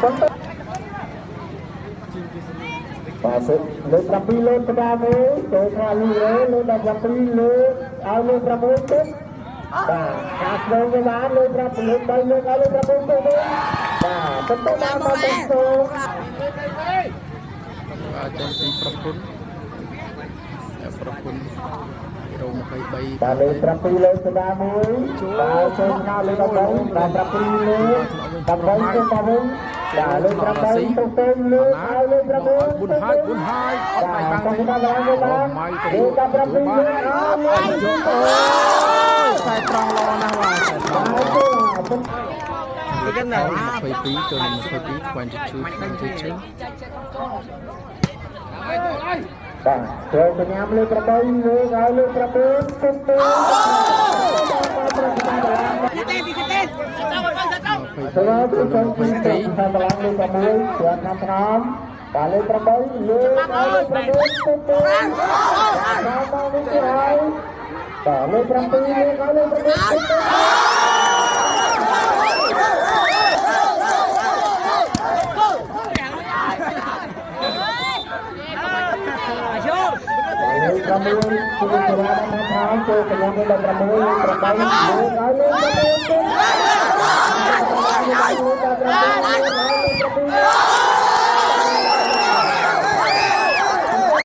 លើ7លើក្បាលមួយចូលថាលឺលើ17លើឲ្យលើ6ទឹកបាទការស្វែងវាបានលើ5លើ3លើឲ្យលើ6ទឹកវិញបាទទៅដល់មកទៅអាចចេញពីប្រពន្ធរោម23បាទលើ7លើក្បាលមួយបាទចូលថាលើ13បាទ7លើ18ទៅវិញបាទលើ8ទៅលើឲ្យលើ6បុនហើយអត់បាយបាំងទេម៉ៃទៅលើ17លើឲ្យខ្សែត្រង់ល្អណាស់បាទខ្សែត្រង់គឺណា22ចូល22 22បាទចូលកញ្ញាលើ8លើឲ្យលើ7ទៅទៅចូលទៅចូលពីទៅតាមឡើងលើ6ជាប់5ឆ្នាំបាទលើ8លើឲ្យលើ6ទៅទៅតាមមកនេះហើយបាទលើ7លើឲ្យលើ6ទៅទៅ6 ជួយចរាចរណ៍តាមចូលកញ្ញាលើ6 8លើឲ្យលើ